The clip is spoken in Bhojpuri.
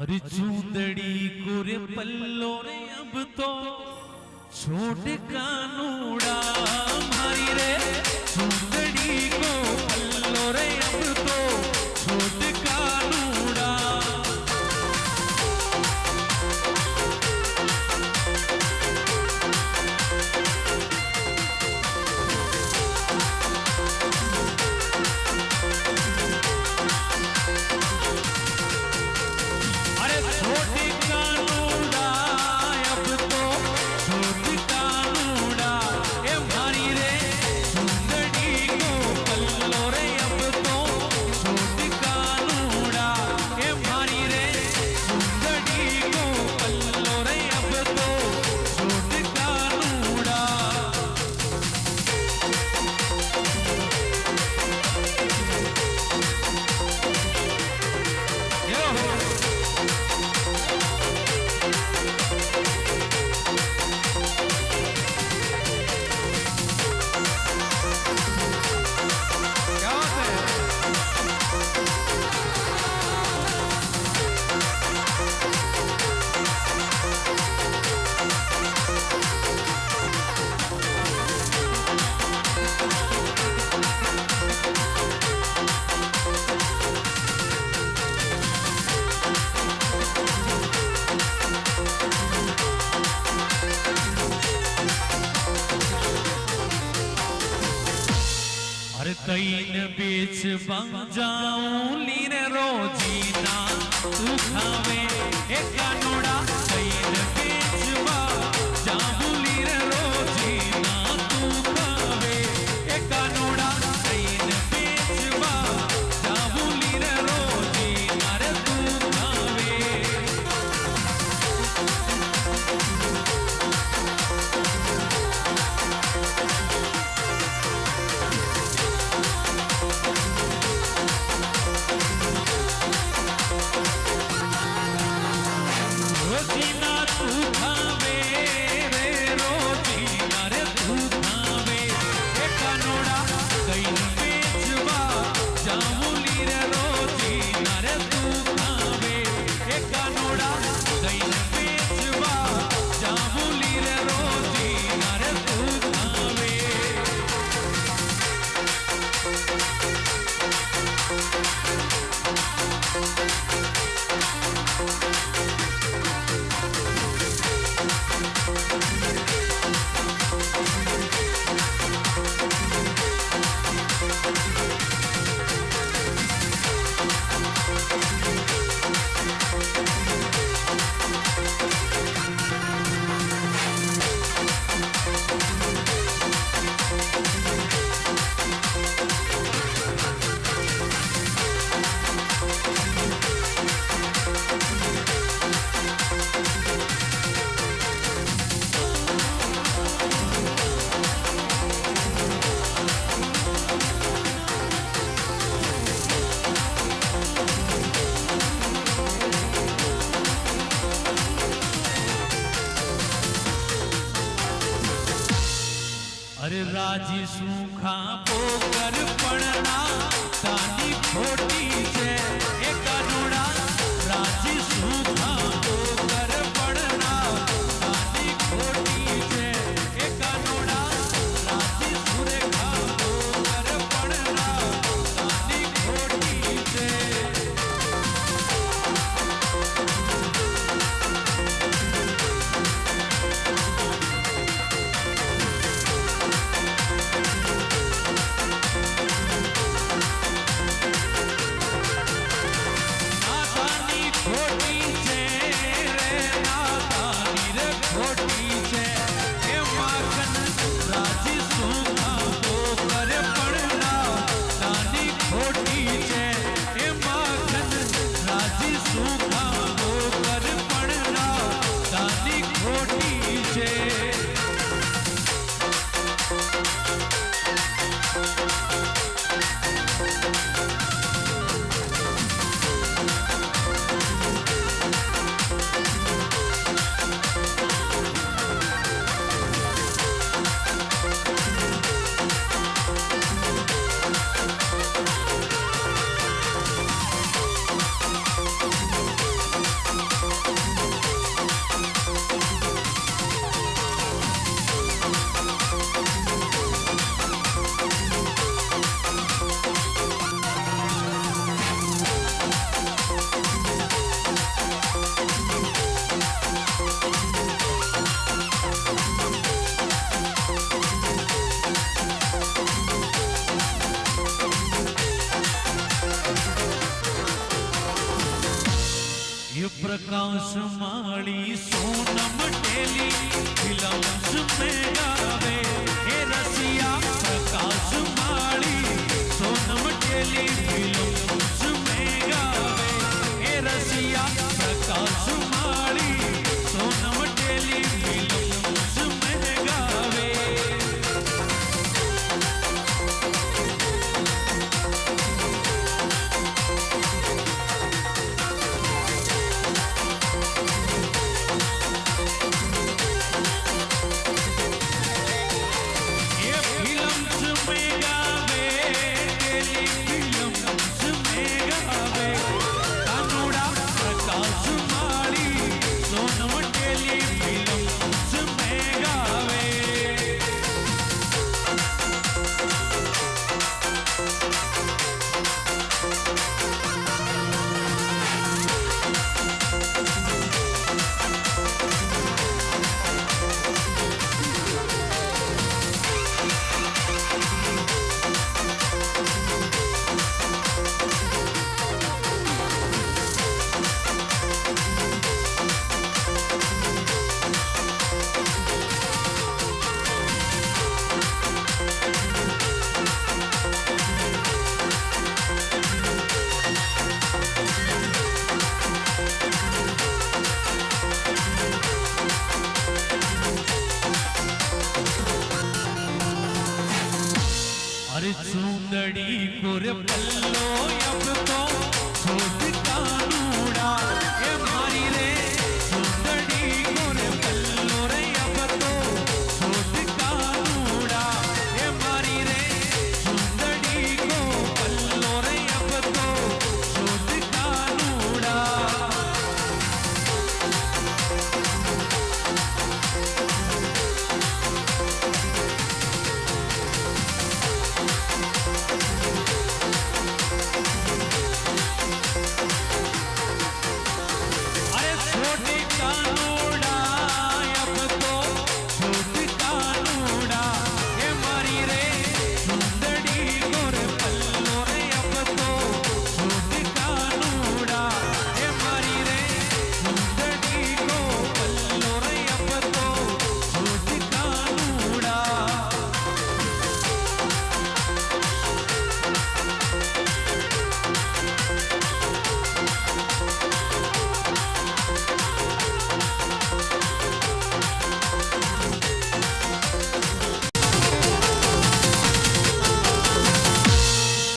अरे चूंदड़ी कोरे पल्लो रे अब तो छोट कानूड़ा मारी रे चूंदड़ी को पल्लो रे अब तो छोट कानूड़ा। तैन बेच जाऊं लीन रोजीना तू खावे एक कानूड़ा तैन बेच जाऊं लीन रोजीना तू खावे एक कानूड़ा तैन बेच जाऊं लीन रोजीना रे तू खावे। रोजीना तू खावे रे रोजीना रे तू खावे एक कानूड़ा तैन बेचवा जाऊंली रे रोजीना रे तू खावे एक कानूड़ा तैन बेचवा जाऊंली रे रोजीना रे तू खावे। अरे राजी सूखा पोकर पड़ना तानी खोटी छे एक कानूड़ा राजी सूखा पोकर पड़ना तानी खोटी छे एक कानूड़ा राजी सूखा पोकर पड़ना तानी खोटी छे। ये प्रकाश माली सोनम टेली फिल्म्स में गावे हे रसिया प्रकाश माली सोनम टेली फिल्म्स में गावे हे रसिया प्रकाश माली सोनम टेली फिल्म्स में गावे अरे चूंदड़ी को रे पल्लो अब तो छोड़